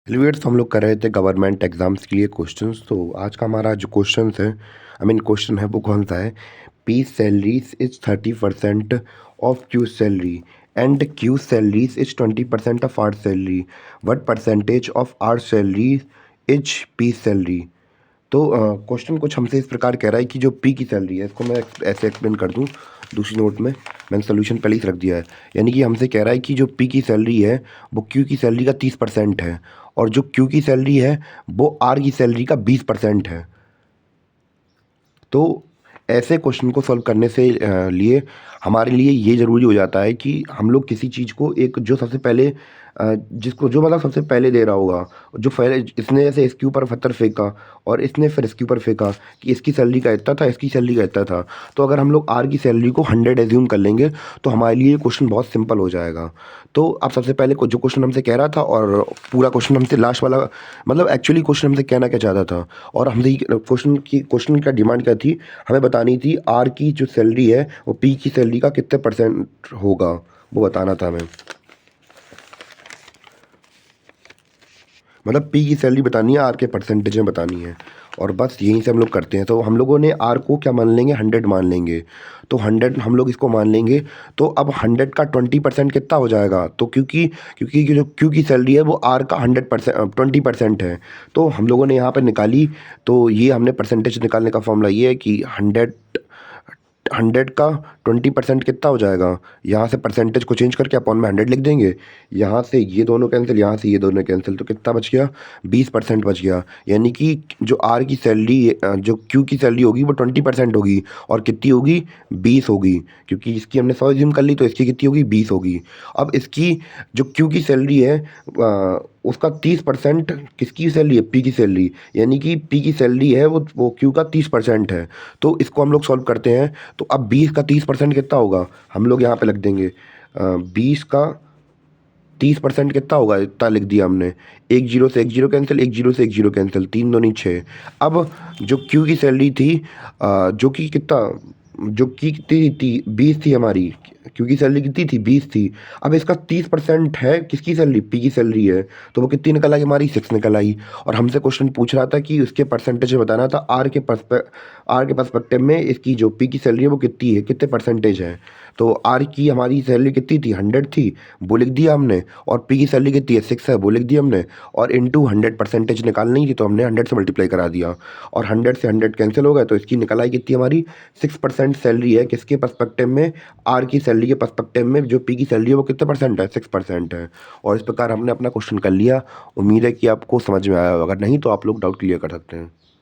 Elevates हम लोग कर रहे थे गवर्नमेंट एग्जाम्स के लिए क्वेश्चंस। तो आज का हमारा जो क्वेश्चंस है क्वेश्चन है वो कौन सा है। P salaries is 30% of Q salary and Q salaries is 20% of R salary. What percentage of R salary is P salary. तो क्वेश्चन कुछ हमसे इस प्रकार कह रहा है कि जो पी की सैलरी है, इसको मैं ऐसे एक्सप्लेन कर दूं। दूसरी नोट में मैंने सोल्यूशन पहले ही रख दिया है। यानी कि हमसे कह रहा है कि जो पी की सैलरी है वो क्यू की सैलरी का 30% है, और जो क्यू की सैलरी है वो आर की सैलरी का 20% है। तो ऐसे क्वेश्चन को सॉल्व करने से लिए हमारे लिए ये ज़रूरी हो जाता है कि हम लोग किसी चीज़ को एक जो सबसे पहले जिसको जो मतलब सबसे पहले दे रहा होगा, जो पहले इसने जैसे इसके ऊपर पत्थर फेंका और इसने फिर इसके ऊपर फेंका कि इसकी सैलरी का इतना था, इसकी सैलरी का इतना था। तो अगर हम लोग आर की सैलरी को 100 एज्यूम कर लेंगे तो हमारे लिए क्वेश्चन बहुत सिंपल हो जाएगा। तो अब सबसे पहले जो क्वेश्चन हमसे कह रहा था, और पूरा क्वेश्चन हमसे लास्ट वाला एक्चुअली क्वेश्चन हमसे कहना क्या चाहता था, और हमसे क्वेश्चन का डिमांड क्या थी, हमें बतानी थी आर की जो सैलरी है वो पी की सैलरी का कितने परसेंट होगा, वो बताना था हमें। पी की सैलरी बतानी है, आर के परसेंटेज में बतानी है, और बस यहीं से हम लोग करते हैं। तो हम लोगों ने आर को क्या मान लेंगे, 100 मान लेंगे। तो 100 हम लोग इसको मान लेंगे। तो अब 100 का 20% कितना हो जाएगा, तो क्योंकि क्योंकि जो क्यू की सैलरी है वो आर का 100% 20% है। तो हम लोगों ने यहाँ पर निकाली। तो ये हमने परसेंटेज निकालने का फॉर्मूला ये है कि 100 का 20% कितना हो जाएगा। यहाँ से परसेंटेज को चेंज करके अपॉन में 100 लिख देंगे। यहाँ से ये दोनों कैंसिल, यहाँ से ये दोनों कैंसिल, तो कितना बच गया, 20% बच गया। यानी कि जो आर की सैलरी जो क्यू की सैलरी होगी वो 20% होगी, और कितनी होगी, 20 होगी। क्योंकि इसकी हमने 100 एज्यूम कर ली तो इसकी कितनी होगी, 20 होगी। अब इसकी जो क्यू की सैलरी है उसका 30% किसकी सैलरी है, पी की सैलरी। यानी कि पी की सैलरी है वो क्यू का 30% है। तो इसको हम लोग सॉल्व करते हैं। तो अब 20 का 30% कितना होगा, हम लोग यहाँ पे लिख देंगे 20 का 30% कितना होगा, इतना लिख दिया हमने। एक जीरो से एक जीरो कैंसिल, एक जीरो से एक जीरो कैंसिल, तीन दूनी 6। अब जो क्यू की सैलरी थी जो कि कितना, जो की कितनी थी, 20 थी हमारी। क्यू की सैलरी कितनी थी, 20 थी। अब इसका 30% है किसकी सैलरी, पी की सैलरी है। तो वो कितनी निकल आई हमारी, 6 निकल आई। और हमसे क्वेश्चन पूछ रहा था कि उसके परसेंटेज बताना था, आर के पर्सपेक्टिव में इसकी जो पी की सैलरी है वो कितनी है, कितने परसेंटेज है। तो आर की हमारी सैलरी कितनी थी, 100 थी, वो लिख दिया हमने। और पी की सैलरी कितनी है, 6 है, वो लिख दिया हमने। और इंटू 100 परसेंटेज निकालनी थी तो हमने 100 से मल्टीप्लाई करा दिया, और 100 से 100 कैंसिल हो गए। तो इसकी निकल आई कितनी हमारी, 6% सैलरी है किसके पर्सपेक्टिव में, आर की सैलरी के पर्सपेक्टिव में। जो पी की सैलरी है वो कितने परसेंट है, 6% है। और इस प्रकार हमने अपना क्वेश्चन कर लिया। उम्मीद है कि आपको समझ में आया होगा, अगर नहीं तो आप लोग डाउट क्लियर कर सकते हैं।